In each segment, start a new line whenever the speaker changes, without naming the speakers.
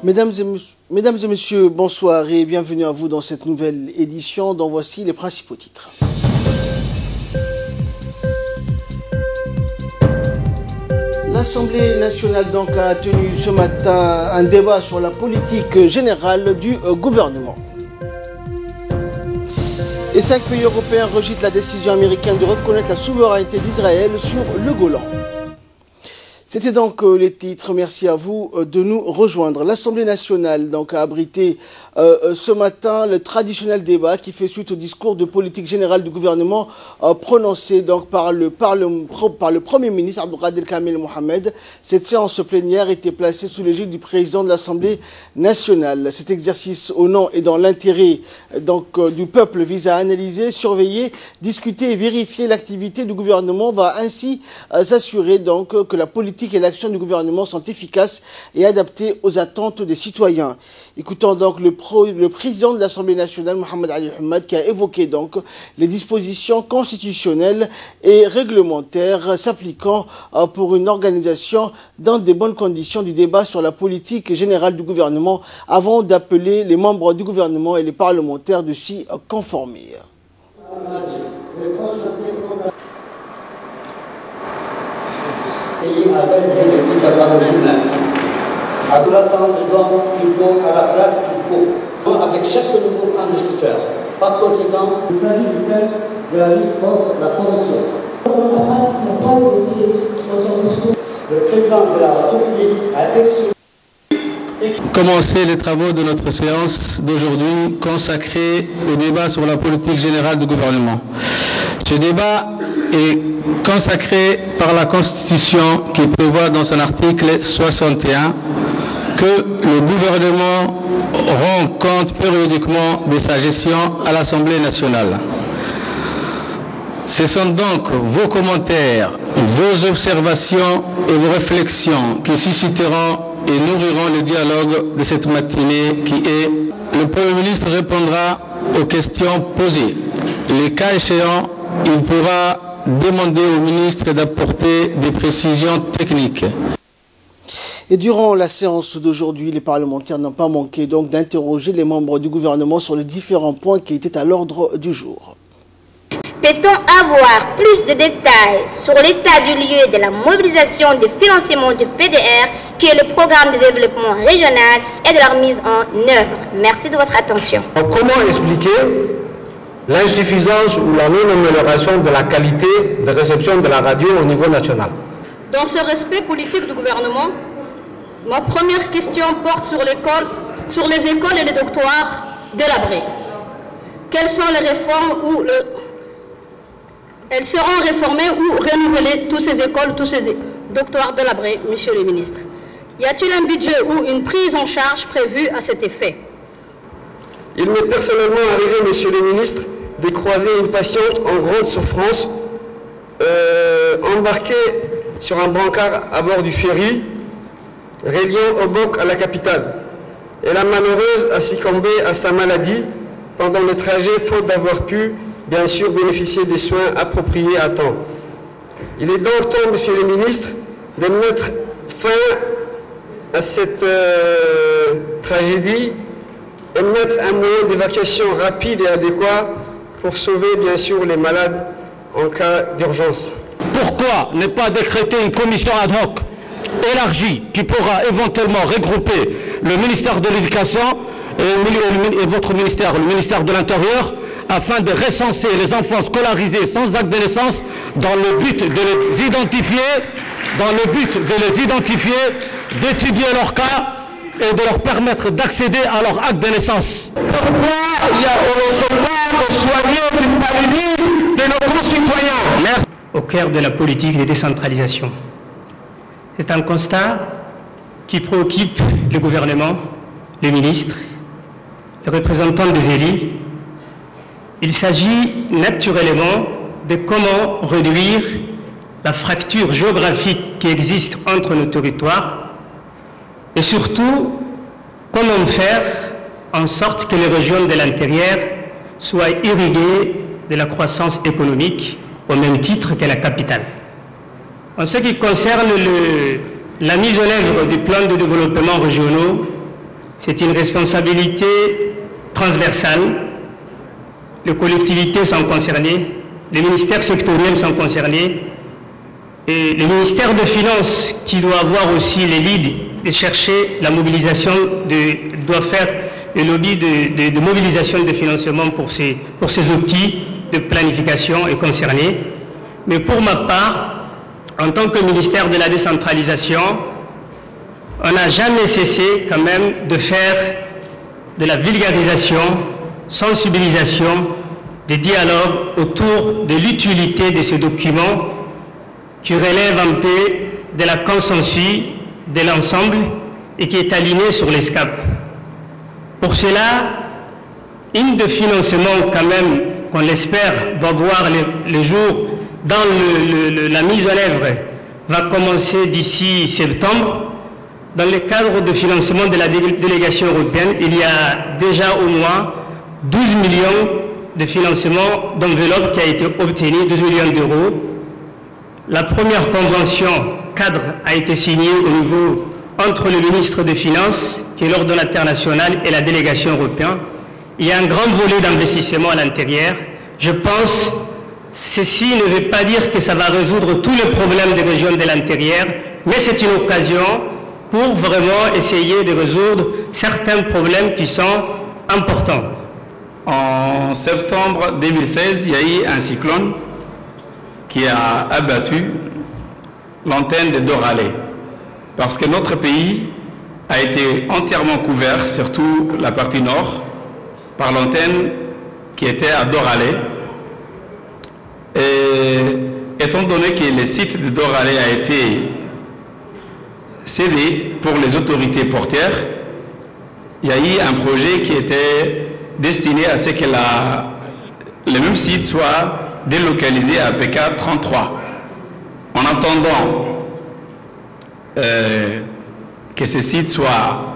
Mesdames et messieurs, bonsoir et bienvenue à vous dans cette nouvelle édition dont voici les principaux titres. L'Assemblée nationale donc a tenu ce matin un débat sur la politique générale du gouvernement. Et 5 pays européens rejettent la décision américaine de reconnaître la souveraineté d'Israël sur le Golan. C'était donc les titres. Merci à vous de nous rejoindre. L'Assemblée nationale donc a abrité ce matin le traditionnel débat qui fait suite au discours de politique générale du gouvernement prononcé donc par le Premier ministre Abdelkader Kamel Mohamed. Cette séance plénière était placée sous l'égide du président de l'Assemblée nationale. Cet exercice au nom et dans l'intérêt du peuple vise à analyser, surveiller, discuter et vérifier l'activité du gouvernement, va ainsi s'assurer donc que la politique et l'action du gouvernement sont efficaces et adaptées aux attentes des citoyens. Écoutons donc le président de l'Assemblée nationale, Mohamed Ali Hamad, qui a évoqué donc les dispositions constitutionnelles et réglementaires s'appliquant pour une organisation dans de bonnes conditions du débat sur la politique générale du gouvernement avant d'appeler les membres du gouvernement et les parlementaires de s'y conformer.
À belles et équipes à 19. À tout l'assemblée qu'il faut, à la place qu'il faut, avec chaque nouveau investisseur. Par conséquent, il s'agit du thème de la lutte contre la corruption. Le président de la République a exprimé.
Commencer les travaux de notre séance d'aujourd'hui consacrée au débat sur la politique générale du gouvernement. Ce débat est consacré par la Constitution qui prévoit dans son article 61 que le gouvernement rend compte périodiquement de sa gestion à l'Assemblée nationale. Ce sont donc vos commentaires, vos observations et vos réflexions qui susciteront et nourriront le dialogue de cette matinée qui est. Le Premier ministre répondra aux questions posées. Les cas échéants, il pourra demander au ministre d'apporter des précisions techniques.
Et durant la séance d'aujourd'hui, les parlementaires n'ont pas manqué donc d'interroger les membres du gouvernement sur les différents points qui étaient à l'ordre du jour.
Peut-on avoir plus de détails sur l'état du lieu de la mobilisation du financement du PDR, qui est le programme de développement régional, et de leur mise en œuvre? Merci de votre attention.
Comment expliquer l'insuffisance ou la non-amélioration de la qualité de réception de la radio au niveau national?
Dans ce respect politique du gouvernement, ma première question porte sur les écoles et les doctoires délabrés. Quelles sont les réformes elles seront réformées ou renouvelées, toutes ces écoles, tous ces doctoires délabrés, monsieur le ministre? Y a-t-il un budget ou une prise en charge prévue à cet effet?
Il m'est personnellement arrivé, monsieur le ministre, de croiser une patiente en grande souffrance, embarquée sur un brancard à bord du ferry, reliant Obok à la capitale. Et la malheureuse a succombé à sa maladie pendant le trajet, faute d'avoir pu, bien sûr, bénéficier des soins appropriés à temps. Il est donc temps, monsieur le ministre, de mettre fin à cette tragédie et mettre un moyen d'évacuation rapide et adéquat pour sauver bien sûr les malades en cas d'urgence.
Pourquoi ne pas décréter une commission ad hoc élargie qui pourra éventuellement regrouper le ministère de l'Éducation et votre ministère, le ministère de l'Intérieur, afin de recenser les enfants scolarisés sans acte de naissance dans le but de les identifier, d'étudier leur cas et de leur permettre d'accéder à leur acte de naissance.
Pourquoi on ne sait pas de soigner du paludisme de nos concitoyens?
Merci.
Au cœur de la politique de décentralisation. C'est un constat qui préoccupe le gouvernement, les ministres, les représentants des élus. Il s'agit naturellement de comment réduire la fracture géographique qui existe entre nos territoires et surtout comment faire en sorte que les régions de l'intérieur soient irriguées de la croissance économique au même titre que la capitale. En ce qui concerne la mise en œuvre du plan de développement régionaux, C'est une responsabilité transversale. Les collectivités sont concernées, les ministères sectoriels sont concernés, et le ministère des Finances, qui doit avoir aussi les leads de chercher la mobilisation, doit faire le lobby de mobilisation de financement pour ces outils de planification est concerné. Mais pour ma part, en tant que ministère de la décentralisation, on n'a jamais cessé quand même de faire de la vulgarisation, sensibilisation, des dialogues autour de l'utilité de ces documents qui relèvent un peu de la consensus de l'ensemble et qui est aligné sur les SCAP. Pour cela, une de financement quand même, qu'on l'espère, va voir le jour dans la mise en œuvre, va commencer d'ici septembre. Dans le cadre de financement de la délégation européenne, il y a déjà au moins 12 millions de financement d'enveloppe qui a été obtenu, 12 millions d'euros. La première convention cadre a été signée au niveau entre le ministre des Finances, qui est l'ordonnateur national, et la délégation européenne. Il y a un grand volet d'investissement à l'intérieur. Je pense que ceci ne veut pas dire que ça va résoudre tous les problèmes des régions de l'intérieur, mais c'est une occasion pour vraiment essayer de résoudre certains problèmes qui sont importants.
En septembre 2016, il y a eu un cyclone qui a abattu l'antenne de Doralé, parce que notre pays a été entièrement couvert, surtout la partie nord, par l'antenne qui était à Doralé. Et étant donné que le site de Doralé a été cédé pour les autorités portières, il y a eu un projet qui était destiné à ce que le même site soit délocalisé à PK 33. En attendant que ce site soit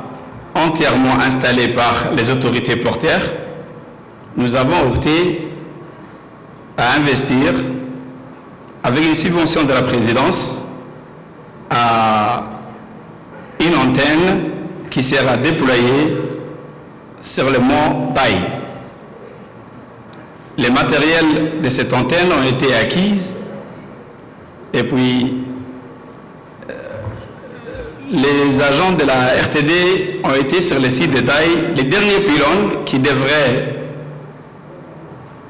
entièrement installé par les autorités portières, nous avons opté à investir avec une subvention de la présidence à une antenne qui sera déployée sur le mont Taï. Les matériels de cette antenne ont été acquis et puis les agents de la RTD ont été sur le site de Taï. Les derniers pylônes qui devraient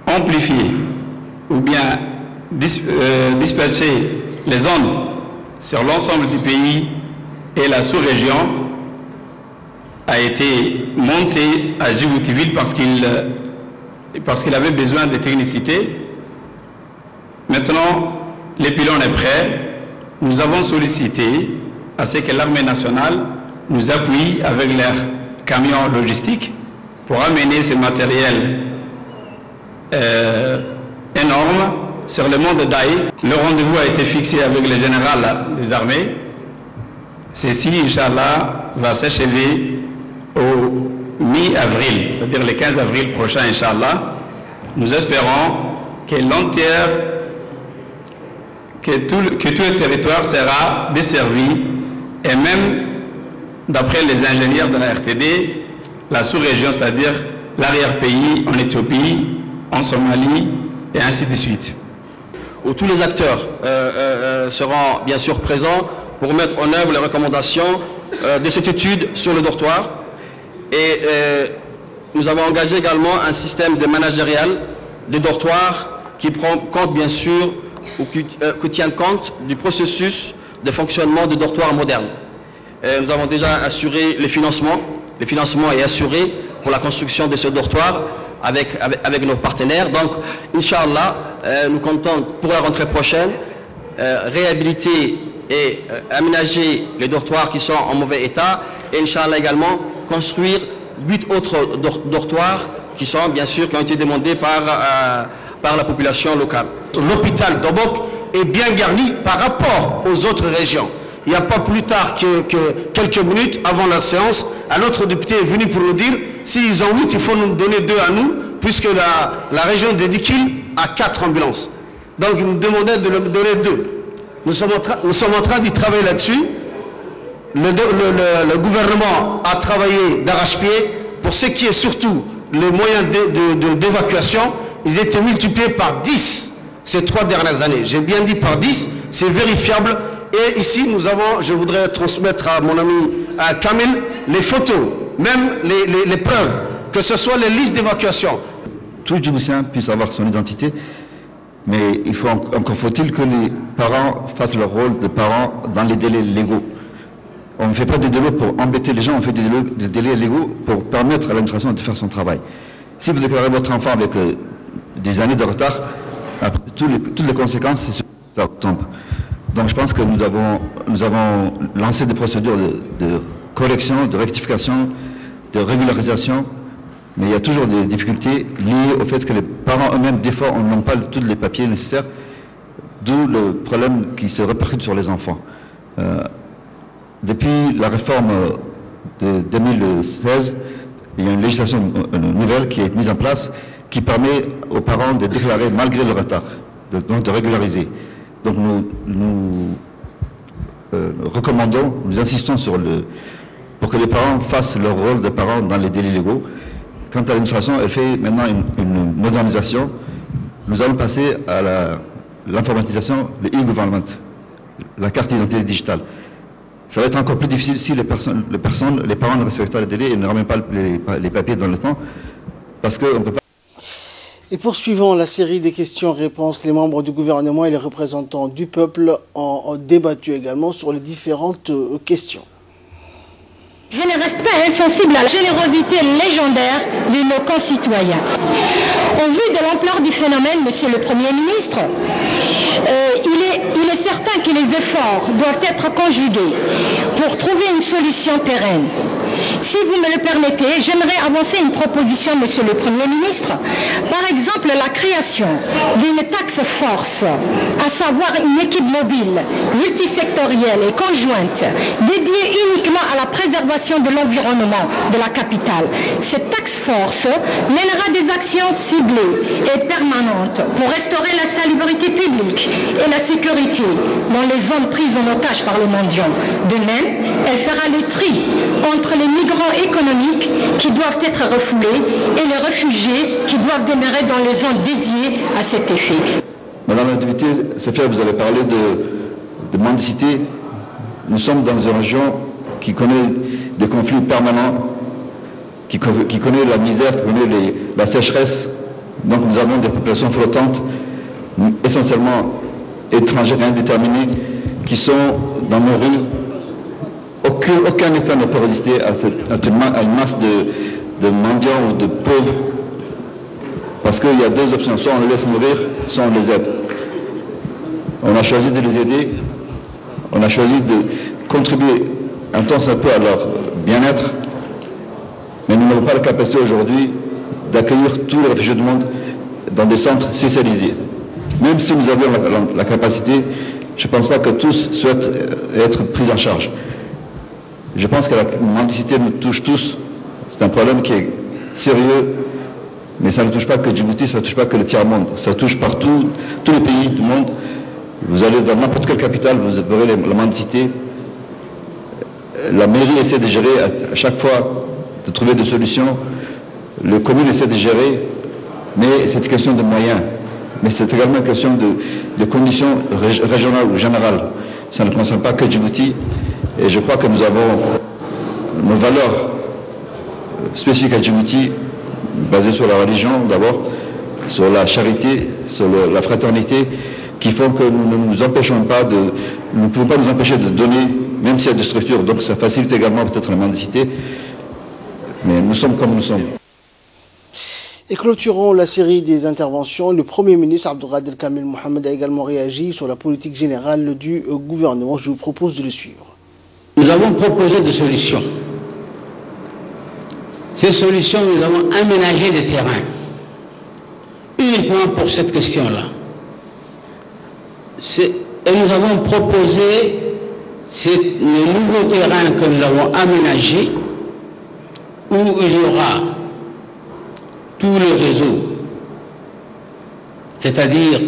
amplifier ou bien dispatcher les ondes sur l'ensemble du pays et la sous-région a été monté à Djibouti-Ville parce qu'il avait besoin de technicité. Maintenant, le pylône est prêt. Nous avons sollicité à ce que l'armée nationale nous appuie avec leurs camions logistiques pour amener ce matériel énorme sur le mont de Daï. Le rendez-vous a été fixé avec le général des armées. Ceci, Inch'Allah, va s'achever au mi-avril, c'est-à-dire le 15 avril prochain, Inch'Allah. Nous espérons que tout le territoire sera desservi, et même, d'après les ingénieurs de la RTD, la sous-région, c'est-à-dire l'arrière-pays en Éthiopie, en Somalie, et ainsi de suite.
Où tous les acteurs seront bien sûr présents pour mettre en œuvre les recommandations de cette étude sur le dortoir. Et nous avons engagé également un système de managérial de dortoir qui prend compte bien sûr, ou qui tient compte du processus de fonctionnement de dortoirs modernes. Nous avons déjà assuré le financement. Le financement est assuré pour la construction de ce dortoir avec nos partenaires. Donc, Inch'Allah, nous comptons pour la rentrée prochaine réhabiliter et aménager les dortoirs qui sont en mauvais état, et Inch'Allah également construire 8 autres dortoirs qui sont bien sûr qui ont été demandés par la population locale.
L'hôpital d'Obok est bien garni par rapport aux autres régions. Il n'y a pas plus tard que quelques minutes avant la séance, un autre député est venu pour nous dire s'ils ont 8, il faut nous donner 2 à nous, puisque la région de Dikil a 4 ambulances. Donc il nous demandait de leur donner 2. Nous sommes en train d'y travailler là-dessus. le gouvernement a travaillé d'arrache-pied. Pour ce qui est surtout les moyens d'évacuation, ils étaient multipliés par 10 ces 3 dernières années. J'ai bien dit par 10, c'est vérifiable. Et ici, nous avons, je voudrais transmettre à mon ami Kamil, les photos, même les preuves, que ce soit les listes d'évacuation.
Tout Djiboutien puisse avoir son identité, mais encore faut-il que les parents fassent leur rôle de parents dans les délais légaux. On ne fait pas des délais pour embêter les gens, on fait des délais légaux pour permettre à l'administration de faire son travail. Si vous déclarez votre enfant avec des années de retard, après, toutes les conséquences, c'est sur ça tombe. Donc je pense que nous avons lancé des procédures de correction, de rectification, de régularisation, mais il y a toujours des difficultés liées au fait que les parents eux-mêmes, des fois, n'ont pas tous les papiers nécessaires, d'où le problème qui se répercute sur les enfants. Depuis la réforme de 2016, il y a une législation nouvelle qui est mise en place qui permet aux parents de déclarer malgré le retard, donc de régulariser. Donc nous recommandons, nous insistons pour que les parents fassent leur rôle de parents dans les délais légaux. Quant à l'administration, elle fait maintenant une modernisation. Nous allons passer à l'informatisation, le e-government, la carte d'identité digitale. Ça va être encore plus difficile si les parents ne respectent pas les délais et ne ramènent pas les papiers dans le temps, parce qu'on ne peut pas.
Et poursuivant la série des questions-réponses, les membres du gouvernement et les représentants du peuple ont débattu également sur les différentes questions.
Je ne reste pas insensible à la générosité légendaire de nos concitoyens. Au vu de l'ampleur du phénomène, Monsieur le Premier ministre, il est certain que les efforts doivent être conjugués pour trouver une solution pérenne. Si vous me le permettez, j'aimerais avancer une proposition, Monsieur le Premier ministre. Par exemple, la création d'une taxe force, à savoir une équipe mobile, multisectorielle et conjointe, dédiée uniquement à la préservation de l'environnement de la capitale. Cette taxe force mènera des actions ciblées et permanentes pour restaurer la salubrité publique et la sécurité dans les zones prises en otage par les mendiants. De même, elle fera le tri entre les migrants économiques qui doivent être refoulés et les réfugiés qui doivent demeurer dans les zones dédiées à cet effet.
Madame la députée, Safia, vous avez parlé de mendicité. Nous sommes dans une région qui connaît des conflits permanents, qui connaît la misère, qui connaît la sécheresse. Donc nous avons des populations flottantes, essentiellement étrangères et indéterminées, qui sont dans nos rues. Aucun État ne peut résister à une masse de mendiants ou de pauvres, parce qu'il y a deux options, soit on les laisse mourir, soit on les aide. On a choisi de les aider, on a choisi de contribuer un temps un peu à leur bien-être, mais nous n'avons pas la capacité aujourd'hui d'accueillir tous les réfugiés du monde dans des centres spécialisés. Même si nous avions la capacité, je ne pense pas que tous souhaitent être pris en charge. Je pense que la mendicité nous touche tous. C'est un problème qui est sérieux, mais ça ne touche pas que Djibouti, ça ne touche pas que le tiers-monde. Ça touche partout, tous les pays du monde. Vous allez dans n'importe quelle capitale, vous verrez la mendicité. La mairie essaie de gérer à chaque fois, de trouver des solutions. Le commune essaie de gérer, mais c'est une question de moyens. Mais c'est également une question de conditions régionales ou générales. Ça ne concerne pas que Djibouti. Et je crois que nous avons nos valeurs spécifiques à Djibouti, basées sur la religion d'abord, sur la charité, sur la fraternité, qui font que nous ne nous empêchons pas nous ne pouvons pas nous empêcher de donner, même s'il y a des structures, donc ça facilite également peut-être la mendicité, mais nous sommes comme nous sommes.
Et clôturons la série des interventions. Le Premier ministre Abdelkader Kamil Mohamed a également réagi sur la politique générale du gouvernement. Je vous propose de le suivre.
Nous avons proposé des solutions. Ces solutions, nous avons aménagé des terrains uniquement pour cette question-là. Et nous avons proposé les nouveaux terrains que nous avons aménagés où il y aura tout le réseau, c'est-à-dire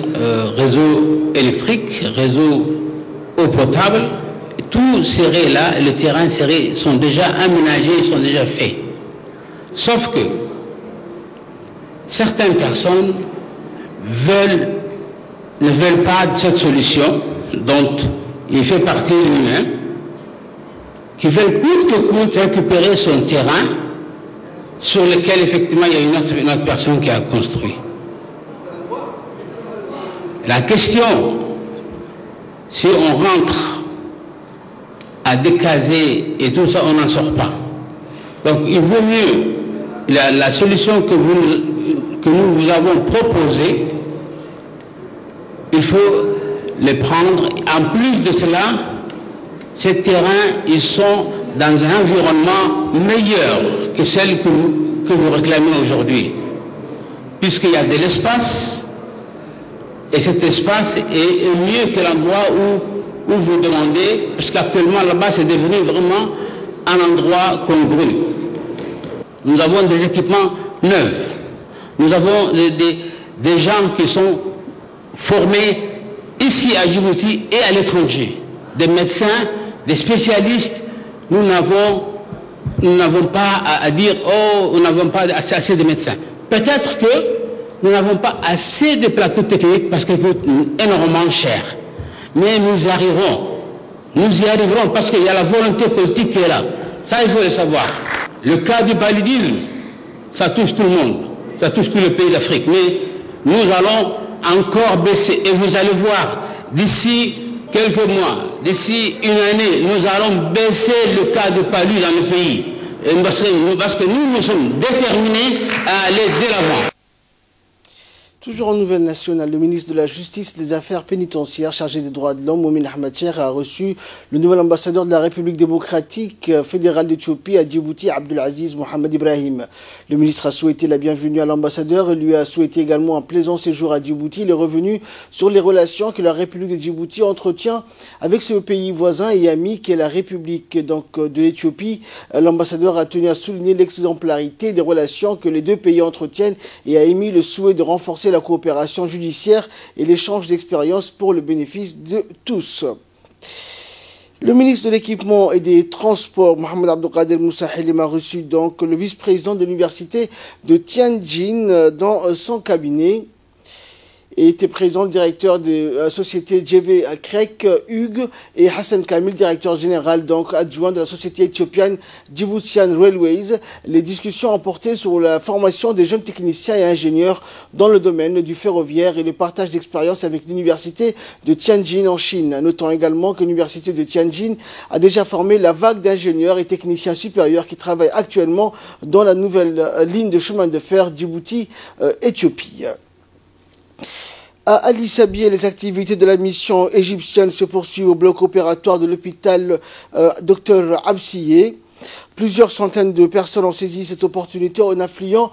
réseau électrique, réseau eau potable, tout serait là, les terrains sont déjà aménagés, sont déjà faits. Sauf que certaines personnes ne veulent pas de cette solution, dont il fait partie lui-même, qui veulent coûte que coûte récupérer son terrain sur lequel effectivement il y a une autre personne qui a construit. La question, si on rentre à décaser et tout ça, on n'en sort pas. Donc il vaut mieux, la solution que nous vous avons proposée, il faut les prendre. En plus de cela, ces terrains, ils sont dans un environnement meilleur que celle que vous réclamez aujourd'hui. Puisqu'il y a de l'espace, et cet espace est mieux que l'endroit où vous demandez, parce qu'actuellement là-bas c'est devenu vraiment un endroit congru. Nous avons des équipements neufs, nous avons des gens qui sont formés ici à Djibouti et à l'étranger, des médecins, des spécialistes. Nous n'avons pas à dire « oh, nous n'avons pas assez de médecins ». Peut-être que nous n'avons pas assez de plateaux techniques parce qu'ils coûtent énormément cher. Mais nous y arriverons parce qu'il y a la volonté politique qui est là. Ça, il faut le savoir. Le cas du paludisme, ça touche tout le monde, ça touche tous les pays d'Afrique. Mais nous allons encore baisser. Et vous allez voir, d'ici quelques mois, d'ici une année, nous allons baisser le cas de palu dans le pays. Parce que nous sommes déterminés à aller de l'avant.
Toujours en nouvelle nationale, le ministre de la Justice et des Affaires pénitentiaires chargé des droits de l'homme, Momin Ahmed Cher, a reçu le nouvel ambassadeur de la République démocratique fédérale d'Éthiopie à Djibouti, Abdelaziz Mohamed Ibrahim. Le ministre a souhaité la bienvenue à l'ambassadeur et lui a souhaité également un plaisant séjour à Djibouti. Il est revenu sur les relations que la République de Djibouti entretient avec ce pays voisin et ami qui est la République de l'Éthiopie. L'ambassadeur a tenu à souligner l'exemplarité des relations que les deux pays entretiennent et a émis le souhait de renforcer la coopération judiciaire et l'échange d'expériences pour le bénéfice de tous. Le ministre de l'Équipement et des Transports, Mohamed Abdelkader Moussa Helim, a reçu donc le vice-président de l'université de Tianjin dans son cabinet. Et était présent le directeur de la société JV Krek, Hugues, et Hassan Kamil, directeur général donc adjoint de la société éthiopienne Djiboutian Railways. Les discussions ont porté sur la formation des jeunes techniciens et ingénieurs dans le domaine du ferroviaire et le partage d'expériences avec l'université de Tianjin en Chine. Notons également que l'université de Tianjin a déjà formé la vague d'ingénieurs et techniciens supérieurs qui travaillent actuellement dans la nouvelle ligne de chemin de fer Djibouti-Éthiopie. À Addis Abeba, les activités de la mission égyptienne se poursuivent au bloc opératoire de l'hôpital Dr Absiye. Plusieurs centaines de personnes ont saisi cette opportunité en affluant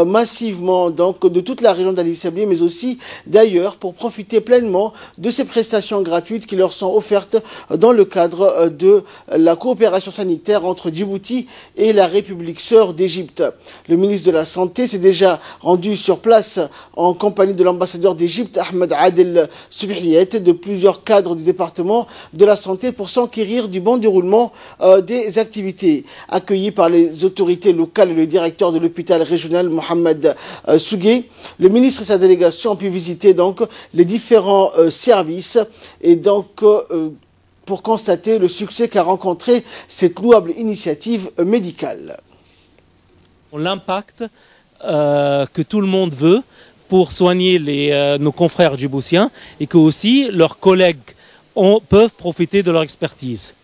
massivement donc, de toute la région d'Addis Abeba, mais aussi d'ailleurs pour profiter pleinement de ces prestations gratuites qui leur sont offertes dans le cadre de la coopération sanitaire entre Djibouti et la République sœur d'Égypte. Le ministre de la Santé s'est déjà rendu sur place en compagnie de l'ambassadeur d'Égypte, Ahmed Adel Subhiyet, de plusieurs cadres du département de la santé pour s'enquérir du bon déroulement des activités. Accueilli par les autorités locales et le directeur de l'hôpital régional Mohamed Sougé, le ministre et sa délégation ont pu visiter donc les différents services et donc pour constater le succès qu'a rencontré cette louable initiative médicale.
L'impact que tout le monde veut pour soigner nos confrères djiboutiens et que aussi leurs collègues peuvent profiter de leur expertise.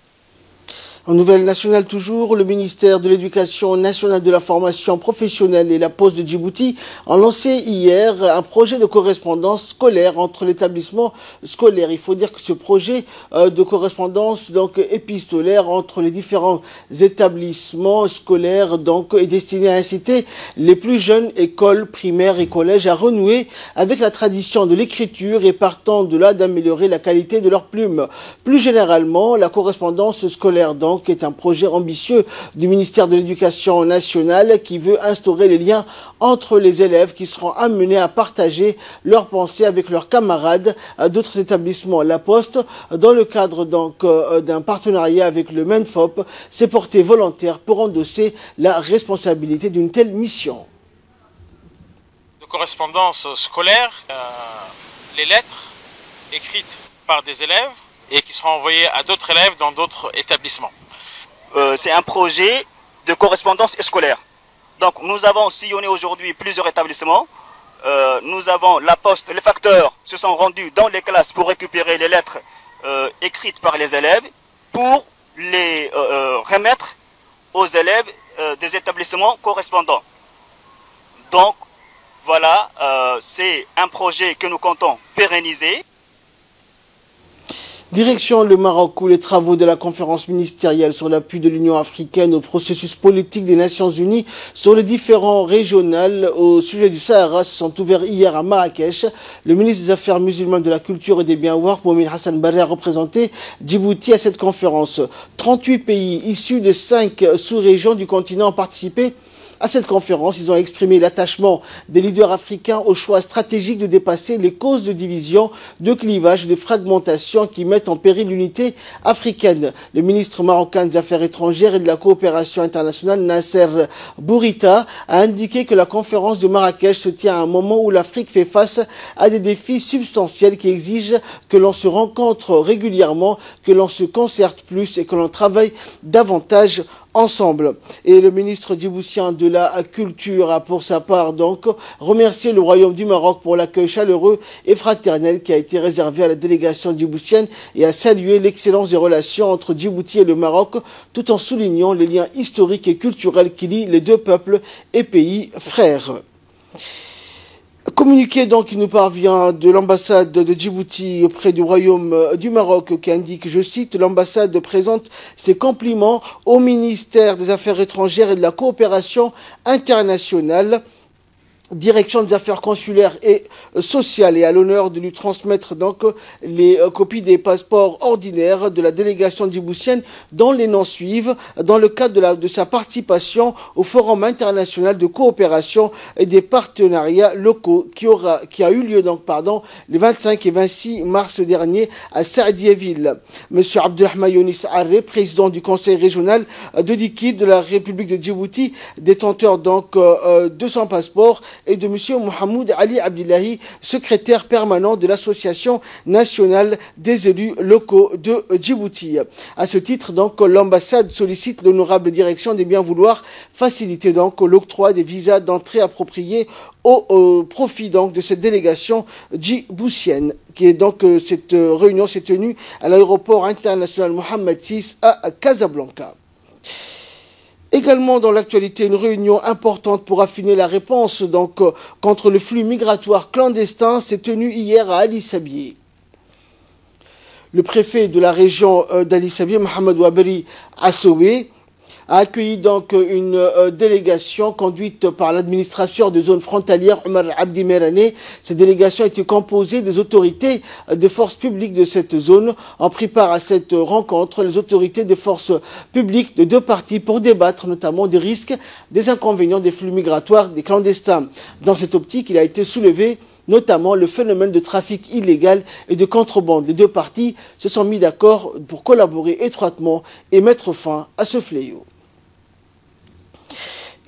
En nouvelle nationale toujours, le ministère de l'Éducation nationale, de la formation professionnelle et la Poste de Djibouti ont lancé hier un projet de correspondance scolaire entre l'établissement scolaire. Il faut dire que ce projet de correspondance donc épistolaire entre les différents établissements scolaires donc est destiné à inciter les plus jeunes écoles primaires et collèges à renouer avec la tradition de l'écriture et partant de là d'améliorer la qualité de leurs plumes. Plus généralement, la correspondance scolaire donc donc est un projet ambitieux du ministère de l'Éducation nationale qui veut instaurer les liens entre les élèves qui seront amenés à partager leurs pensées avec leurs camarades d'autres établissements. La Poste, dans le cadre donc d'un partenariat avec le MENFOP, s'est porté volontaire pour endosser la responsabilité d'une telle mission.
De correspondance scolaire, les lettres écrites par des élèves et qui seront envoyées à d'autres élèves dans d'autres établissements.
C'est un projet de correspondance scolaire. Donc nous avons sillonné aujourd'hui plusieurs établissements. Nous avons la Poste, les facteurs se sont rendus dans les classes pour récupérer les lettres écrites par les élèves pour les remettre aux élèves des établissements correspondants. Donc voilà, c'est un projet que nous comptons pérenniser.
Direction le Maroc, où les travaux de la conférence ministérielle sur l'appui de l'Union africaine au processus politique des Nations Unies sur les différents régionales au sujet du Sahara se sont ouverts hier à Marrakech. Le ministre des Affaires musulmanes, de la Culture et des Biens-Voir, Mohamed Hassan Barre, a représenté Djibouti à cette conférence. 38 pays issus de 5 sous-régions du continent ont participé à cette conférence. Ils ont exprimé l'attachement des leaders africains au choix stratégique de dépasser les causes de division, de clivage et de fragmentation qui mettent en péril l'unité africaine. Le ministre marocain des Affaires étrangères et de la coopération internationale, Nasser Bourita, a indiqué que la conférence de Marrakech se tient à un moment où l'Afrique fait face à des défis substantiels qui exigent que l'on se rencontre régulièrement, que l'on se concerte plus et que l'on travaille davantage ensemble. Et le ministre djiboutien de la Culture a pour sa part donc remercié le Royaume du Maroc pour l'accueil chaleureux et fraternel qui a été réservé à la délégation djiboutienne et a salué l'excellence des relations entre Djibouti et le Maroc tout en soulignant les liens historiques et culturels qui lient les deux peuples et pays frères. Communiqué donc qui nous parvient de l'ambassade de Djibouti auprès du Royaume du Maroc qui indique, je cite, l'ambassade présente ses compliments au ministère des Affaires étrangères et de la coopération internationale, Direction des affaires consulaires et sociales, et à l'honneur de lui transmettre donc les copies des passeports ordinaires de la délégation djiboutienne dont les noms suivent dans le cadre de sa participation au Forum international de coopération et des partenariats locaux qui a eu lieu donc les 25 et 26 mars dernier à Saadiéville. Monsieur Abdelrahman Younis Arre, président du conseil régional de Dikil de la République de Djibouti, détenteur donc de son passeport, et de M. Mohamed Ali Abdillahi, secrétaire permanent de l'Association nationale des élus locaux de Djibouti. À ce titre, donc, l'ambassade sollicite l'honorable direction des biens vouloir faciliter donc l'octroi des visas d'entrée appropriés au profit donc de cette délégation djiboutienne. Cette réunion s'est tenue à l'aéroport international Mohammed VI à Casablanca. Également dans l'actualité, une réunion importante pour affiner la réponse contre le flux migratoire clandestin s'est tenue hier à Ali Sabieh. Le préfet de la région d'Ali Sabieh, Mohamed Waberi Assoué, a accueilli donc une délégation conduite par l'administrateur de zone frontalière Omar Abdi Merane. Cette délégation était composée des autorités des forces publiques de cette zone. En pris part à cette rencontre, les autorités des forces publiques de deux parties pour débattre notamment des risques, des inconvénients des flux migratoires des clandestins. Dans cette optique, il a été soulevé notamment le phénomène de trafic illégal et de contrebande. Les deux parties se sont mis d'accord pour collaborer étroitement et mettre fin à ce fléau.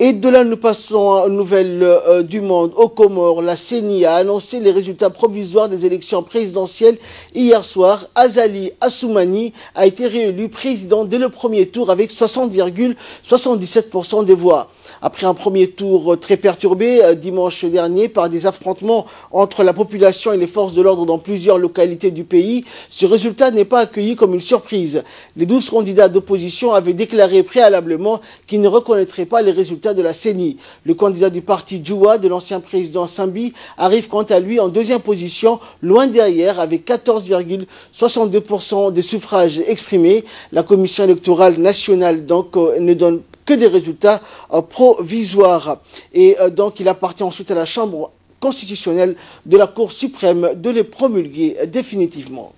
Et de là, nous passons aux nouvelles du monde. Aux Comores, la CENI a annoncé les résultats provisoires des élections présidentielles. Hier soir, Azali Assoumani a été réélu président dès le premier tour avec 60,77% des voix. Après un premier tour très perturbé dimanche dernier par des affrontements entre la population et les forces de l'ordre dans plusieurs localités du pays, ce résultat n'est pas accueilli comme une surprise. Les 12 candidats d'opposition avaient déclaré préalablement qu'ils ne reconnaîtraient pas les résultats de la CENI. Le candidat du parti Djoua de l'ancien président Sambi arrive quant à lui en deuxième position, loin derrière avec 14,62% des suffrages exprimés. La commission électorale nationale donc ne donne que des résultats provisoires. Et donc il appartient ensuite à la Chambre constitutionnelle de la Cour suprême de les promulguer définitivement.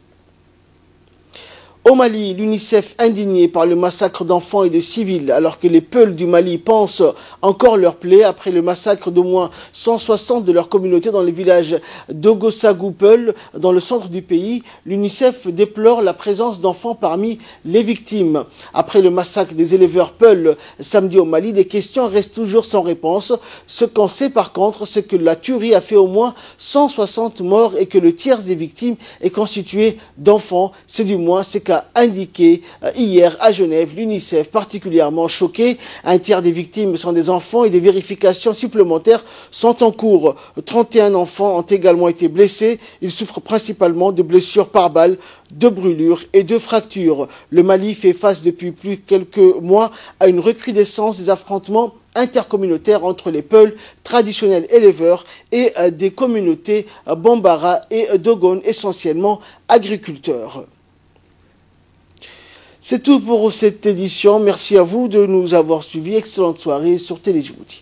Au Mali, l'UNICEF indigné par le massacre d'enfants et de civils, alors que les Peuls du Mali pensent encore leur plaie après le massacre d'au moins 160 de leur communauté dans le village d'Ogosagou-Peul, dans le centre du pays. L'UNICEF déplore la présence d'enfants parmi les victimes. Après le massacre des éleveurs Peuls samedi au Mali, des questions restent toujours sans réponse. Ce qu'on sait par contre, c'est que la tuerie a fait au moins 160 morts et que le tiers des victimes est constitué d'enfants. C'est du moins ce qu'a indiqué hier à Genève l'UNICEF, particulièrement choqué. Un tiers des victimes sont des enfants et des vérifications supplémentaires sont en cours. 31 enfants ont également été blessés. Ils souffrent principalement de blessures par balle, de brûlures et de fractures. Le Mali fait face depuis plus de quelques mois à une recrudescence des affrontements intercommunautaires entre les Peuls, traditionnels éleveurs, et des communautés Bambara et Dogon, essentiellement agriculteurs. C'est tout pour cette édition. Merci à vous de nous avoir suivis. Excellente soirée sur Télé Djibouti.